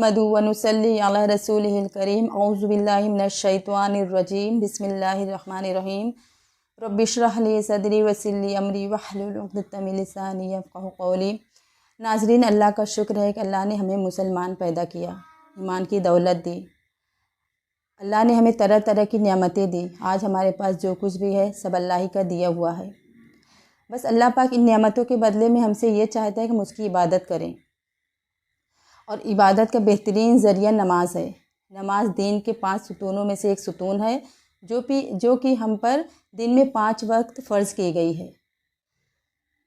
नहमदु व नुसल्ली अला रसूलिहिल करीम औज़ु बिल्लाहि मिनश शैतानिर रजीम बिस्मिल्लाहिर रहमानिर रहीम रब्बि इश्रह ली सदरी व यस्सिर ली अमरी वहलुल उक़दतम मिन लिसानी यफ़क़हू क़ौली। नाज़रीन, अल्लाह का शुक्र है कि अल्लाह ने हमें मुसलमान पैदा किया, ईमान की दौलत दी। अल्लाह ने हमें तरह तरह की नेमतें दी। आज हमारे पास जो कुछ भी है सब अल्लाह ही का दिया हुआ है। बस अल्लाह पाक इन नेमतों के बदले में हमसे ये चाहता है कि हम उसकी इबादत करें, और इबादत का बेहतरीन ज़रिया नमाज है। नमाज दीन के 5 सुतूनों में से एक सुतून है, जो कि हम पर दिन में 5 वक्त फ़र्ज़ की गई है।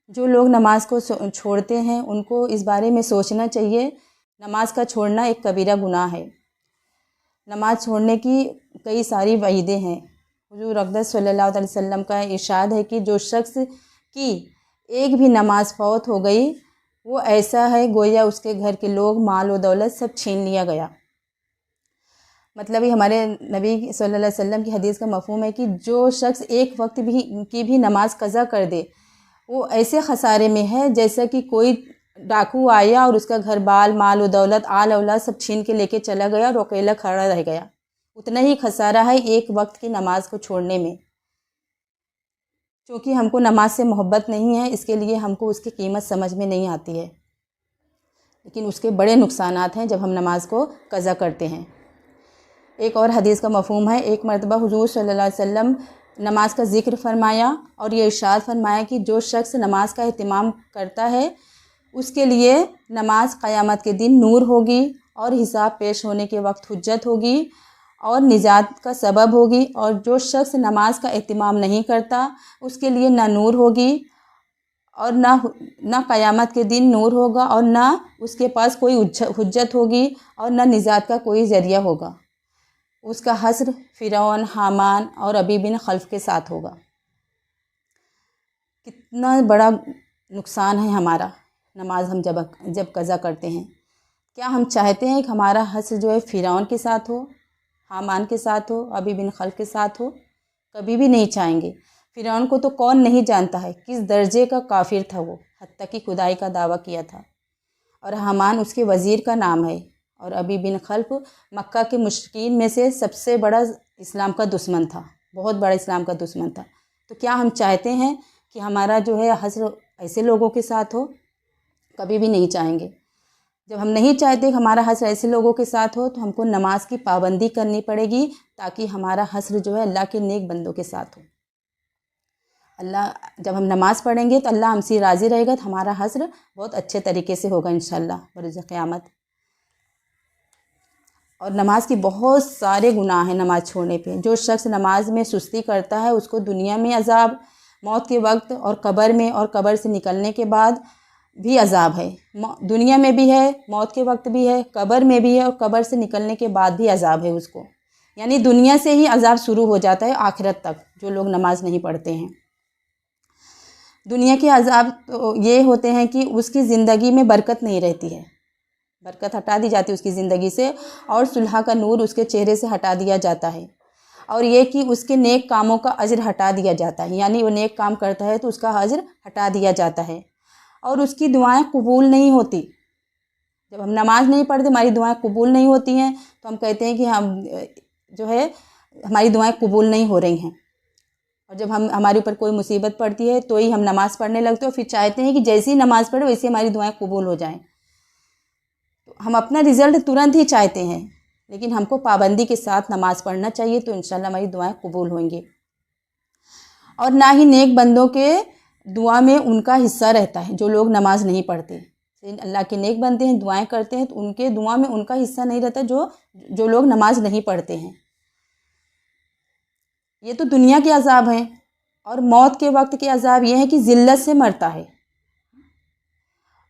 जो लोग नमाज को छोड़ते हैं उनको इस बारे में सोचना चाहिए। नमाज का छोड़ना एक कबीरा गुनाह है। नमाज छोड़ने की कई सारी वईदें हैं। हुज़ूर अक़दस सल्लल्लाहु अलैहि वसल्लम का इरशाद है कि जो शख्स की एक भी नमाज फ़ौत हो गई वो ऐसा है गोया उसके घर के लोग, माल व दौलत सब छीन लिया गया। मतलब ये हमारे नबी सल्लल्लाहु अलैहि वसल्लम की हदीस का मफ़हूम है कि जो शख्स एक वक्त भी नमाज कज़ा कर दे वो ऐसे खसारे में है जैसा कि कोई डाकू आया और उसका घर बाल, माल व दौलत, आल औलाद सब छीन के लेके चला गया और अकेला खड़ा रह गया। उतना ही खसारा है एक वक्त की नमाज को छोड़ने में। क्योंकि हमको नमाज से मोहब्बत नहीं है, इसके लिए हमको उसकी कीमत समझ में नहीं आती है, लेकिन उसके बड़े नुकसानात हैं जब हम नमाज को कज़ा करते हैं। एक और हदीस का मफ़हूम है, एक मरतबा हुज़ूर सल्लल्लाहु अलैहि वसल्लम नमाज का ज़िक्र फरमाया और ये इरशाद फरमाया कि जो शख्स नमाज का एहतिमाम करता है उसके लिए नमाज क़यामत के दिन नूर होगी और हिसाब पेश होने के वक्त हुज्जत होगी और निजात का सबब होगी। और जो शख्स नमाज का एहतिमाम नहीं करता उसके लिए ना नूर होगी और ना क़यामत के दिन नूर होगा और ना उसके पास कोई हुज्जत होगी और ना निजात का कोई ज़रिया होगा। उसका हस्र फ़िरौन, हामान और अबी बिन खल्फ़ के साथ होगा। कितना बड़ा नुकसान है हमारा नमाज हम जब कज़ा करते हैं। क्या हम चाहते हैं कि हमारा हस्र जो है फ़िरौन के साथ हो, हामान के साथ हो, अबी बिन खल्फ़ के साथ हो? कभी भी नहीं चाहेंगे। फ़िरौन को तो कौन नहीं जानता है किस दर्जे का काफिर था वो, हत्ता कि खुदाई का दावा किया था। और हामान उसके वज़ीर का नाम है। और अबी बिन खल्फ़ मक्का के मुश्रिकीन में से सबसे बड़ा इस्लाम का दुश्मन था, बहुत बड़ा इस्लाम का दुश्मन था। तो क्या हम चाहते हैं कि हमारा जो है हस्र ऐसे लोगों के साथ हो? कभी भी नहीं चाहेंगे। जब हम नहीं चाहते कि हमारा हस्र ऐसे लोगों के साथ हो तो हमको नमाज की पाबंदी करनी पड़ेगी, ताकि हमारा हस्र जो है अल्लाह के नेक बंदों के साथ हो। जब हम नमाज़ पढ़ेंगे तो अल्लाह हमसे राज़ी रहेगा, तो हमारा हस्र बहुत अच्छे तरीके से होगा इंशाअल्लाह बरोज़ क़यामत। और नमाज की बहुत सारे गुनाह हैं नमाज़ छोड़ने पे। जो शख्स नमाज में सुस्ती करता है उसको दुनिया में अज़ाब, मौत के वक्त और कब्र में, और कब्र से निकलने के बाद भी अज़ाब है। दुनिया में भी है, मौत के वक्त भी है, कब्र में भी है, और कब्र से निकलने के बाद भी अज़ाब है उसको। यानी दुनिया से ही अज़ाब शुरू हो जाता है आखिरत तक, जो लोग नमाज नहीं पढ़ते हैं। दुनिया के अज़ाब तो ये होते हैं कि उसकी ज़िंदगी में बरकत नहीं रहती है, बरकत हटा दी जाती है उसकी ज़िंदगी से, और सुलह का नूर उसके चेहरे से हटा दिया जाता है। और ये कि उसके नेक कामों का अजर हटा दिया जाता है, यानी वो नेक काम करता है तो उसका अजर हटा दिया जाता है। और उसकी दुआएं कबूल नहीं होती। जब हम नमाज नहीं पढ़ते हमारी दुआएं कबूल नहीं होती हैं तो हम कहते हैं कि हम जो है हमारी दुआएं कबूल नहीं हो रही हैं। और जब हमारे ऊपर कोई मुसीबत पड़ती है तो ही हम नमाज़ पढ़ने लगते हैं, और फिर चाहते हैं कि जैसे ही नमाज़ पढ़े वैसे हमारी दुआएं कबूल हो जाएं। तो हम अपना रिज़ल्ट तुरंत ही चाहते हैं, लेकिन हमको पाबंदी के साथ नमाज़ पढ़ना चाहिए, तो इंशाल्लाह हमारी दुआएं कबूल होंगी। और ना ही नेक बंदों के दुआ में उनका हिस्सा रहता है। जो लोग नमाज नहीं पढ़ते, अल्लाह के नेक बंदे हैं, दुआएं करते हैं, तो उनके दुआ में उनका हिस्सा नहीं रहता, जो लोग नमाज नहीं पढ़ते हैं। ये तो दुनिया के अज़ाब हैं। और मौत के वक्त के अज़ाब ये है कि ज़िल्लत से मरता है,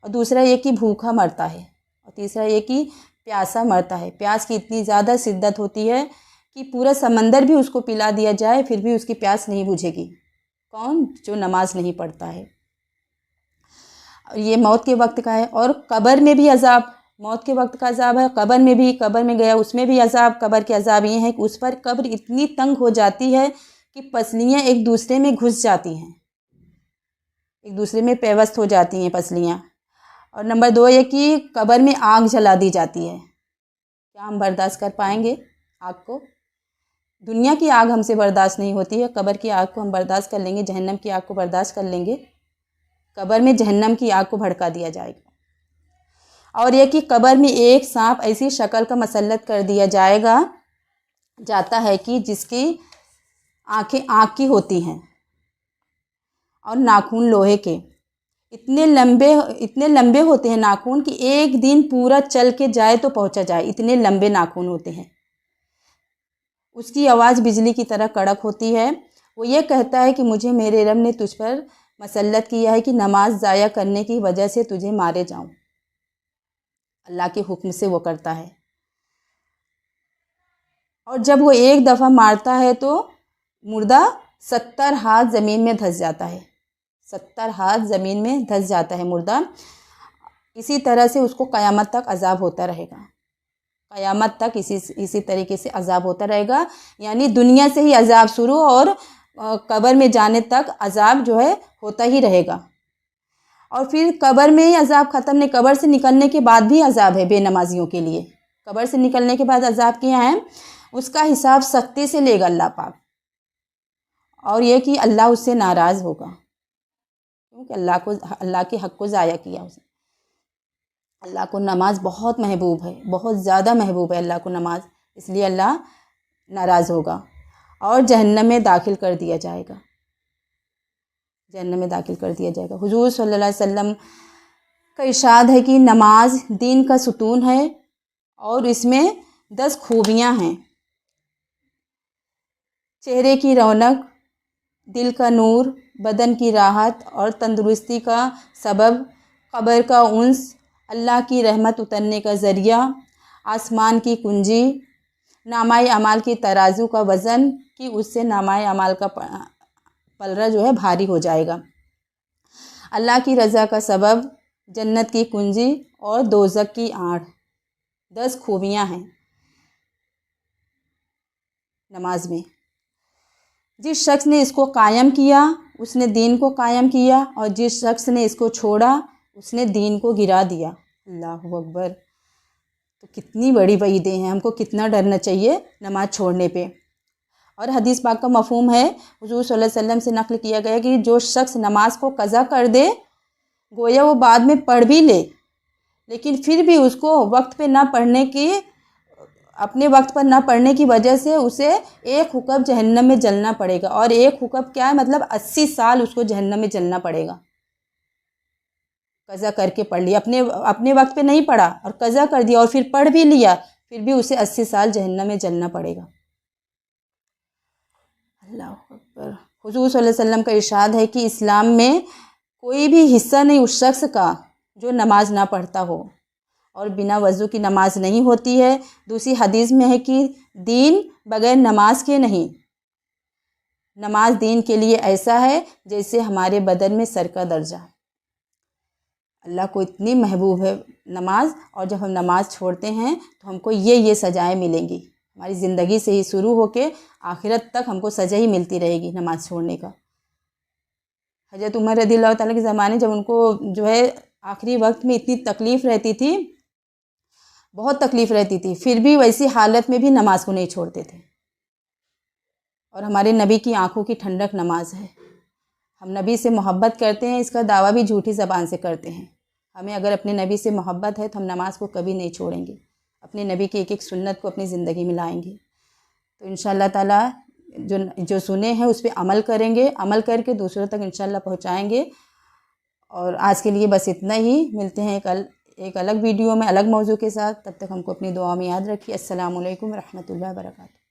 और दूसरा ये कि भूखा मरता है, और तीसरा ये कि प्यासा मरता है। प्यास की इतनी ज़्यादा शिद्दत होती है कि पूरा समंदर भी उसको पिला दिया जाए फिर भी उसकी प्यास नहीं बुझेगी। कौन? जो नमाज नहीं पढ़ता है। ये मौत के वक्त का है। और कब्र में भी अज़ाब, मौत के वक्त का अज़ाब है। कब्र में भी, कब्र में गया उसमें भी अज़ाब। कब्र के अज़ाब ये है कि उस पर कब्र इतनी तंग हो जाती है कि पसलियाँ एक दूसरे में घुस जाती हैं, एक दूसरे में पेवस्त हो जाती हैं पसलियाँ। और नंबर 2 ये कि कब्र में आग जला दी जाती है। क्या हम बर्दाश्त कर पाएंगे आग को? दुनिया की आग हमसे बर्दाश्त नहीं होती है, कब्र की आग को हम बर्दाश्त कर लेंगे, जहन्नम की आग को बर्दाश्त कर लेंगे। कब्र में जहन्नम की आग को भड़का दिया जाएगा। और यह कि कब्र में एक सांप ऐसी शक्ल का मसल्लत कर दिया जाता है कि जिसकी आंखें आग की होती हैं और नाखून लोहे के। इतने लंबे होते हैं नाखून कि एक दिन पूरा चल के जाए तो पहुंचा जाए, इतने लंबे नाखून होते हैं। उसकी आवाज़ बिजली की तरह कड़क होती है। वो ये कहता है कि मुझे मेरे रब ने तुझ पर मसल्लत किया है कि नमाज ज़ाया करने की वजह से तुझे मारे जाऊं। अल्लाह के हुक्म से वो करता है। और जब वो एक दफ़ा मारता है तो मुर्दा 70 हाथ ज़मीन में धंस जाता है। 70 हाथ ज़मीन में धंस जाता है मुर्दा। इसी तरह से उसको क़यामत तक अज़ाब होता रहेगा। क़यामत तक इसी तरीके से अज़ाब होता रहेगा। यानी दुनिया से ही अज़ाब शुरू और कब्र में जाने तक अज़ाब जो है होता ही रहेगा। और फिर कब्र में ही अज़ाब ख़त्म नहीं, कब्र से निकलने के बाद भी अज़ाब है बेनमाजियों के लिए। कब्र से निकलने के बाद अज़ाब क्या है, उसका हिसाब सख्ती से लेगा अल्लाह पाक। और ये कि अल्लाह उससे नाराज़ होगा क्योंकि अल्लाह के हक़ को ज़ाया किया उसने। अल्लाह को नमाज बहुत महबूब है, बहुत ज़्यादा महबूब है अल्लाह को नमाज, इसलिए अल्लाह नाराज़ होगा और जहन्नम में दाखिल कर दिया जाएगा। जहन्नम में दाखिल कर दिया जाएगा। हुजूर सल्लल्लाहु अलैहि वसल्लम का इरशाद है कि नमाज दीन का सुतून है और इसमें 10 खूबियाँ हैं। चेहरे की रौनक, दिल का नूर, बदन की राहत और तंदुरुस्ती का सबब, कब्र का उन्स, अल्लाह की रहमत उतरने का ज़रिया, आसमान की कुंजी, नामाए अमाल की तराजू का वज़न कि उससे नामाए अमाल का पलरा जो है भारी हो जाएगा, अल्लाह की रज़ा का सबब, जन्नत की कुंजी और दोज़ख की आड़। 10 खूबियाँ हैं नमाज में। जिस शख्स ने इसको कायम किया उसने दीन को कायम किया और जिस शख्स ने इसको छोड़ा उसने दीन को गिरा दिया। अल्लाहु अकबर। तो कितनी बड़ी वईदें हैं, हमको कितना डरना चाहिए नमाज छोड़ने पे। और हदीस पाक का मफ़हूम है, हुज़ूर सल्लल्लाहु अलैहि वसल्लम से नक़ल किया गया कि जो शख्स नमाज को क़ज़ा कर दे, गोया वो बाद में पढ़ भी ले, लेकिन फिर भी उसको वक्त पे ना पढ़ने की अपने वक्त पर ना पढ़ने की वजह से उसे एक हुक्म जहन्नम में जलना पड़ेगा। और एक हुक्म क्या है, मतलब 80 साल उसको जहन्नम में जलना पड़ेगा। कज़ा करके पढ़ लिया, अपने वक्त पे नहीं पढ़ा और कज़ा कर दिया और फिर पढ़ भी लिया, फिर भी उसे 80 साल जहन्नम में जलना पड़ेगा। अल्लाह अकबर। हुज़ूर सल्लल्लाहु अलैहि वसल्लम का इरशाद है कि इस्लाम में कोई भी हिस्सा नहीं उस शख्स का जो नमाज ना पढ़ता हो, और बिना वज़ू की नमाज नहीं होती है। दूसरी हदीस में है कि दीन बग़ैर नमाज के नहीं। नमाज दीन के लिए ऐसा है जैसे हमारे बदन में सर का दर्जा। अल्लाह को इतनी महबूब है नमाज, और जब हम नमाज छोड़ते हैं तो हमको ये सजाएं मिलेंगी। हमारी ज़िंदगी से ही शुरू होके आखिरत तक हमको सज़ा ही मिलती रहेगी नमाज छोड़ने का। हज़रत उमर रज़ियल्लाहु ताला के ज़माने जब उनको जो है आखिरी वक्त में इतनी तकलीफ़ रहती थी, बहुत तकलीफ़ रहती थी, फिर भी वैसी हालत में भी नमाज को नहीं छोड़ते थे। और हमारे नबी की आंखों की ठंडक नमाज है। हम नबी से मोहब्बत करते हैं, इसका दावा भी झूठी ज़बान से करते हैं। हमें अगर अपने नबी से मोहब्बत है तो हम नमाज को कभी नहीं छोड़ेंगे, अपने नबी की एक एक सुन्नत को अपनी ज़िंदगी में लाएंगे। तो इंशाअल्लाह ताला जो सुने हैं उस पर अमल करेंगे, अमल करके दूसरों तक इंशाअल्लाह पहुँचाएँगे। और आज के लिए बस इतना ही। मिलते हैं एक अलग वीडियो में अलग मौजू के साथ। तब तक हमको अपनी दुआ में याद रखिए। अस्सलामु अलैकुम रहमतुल्लाहि व बरकातहू।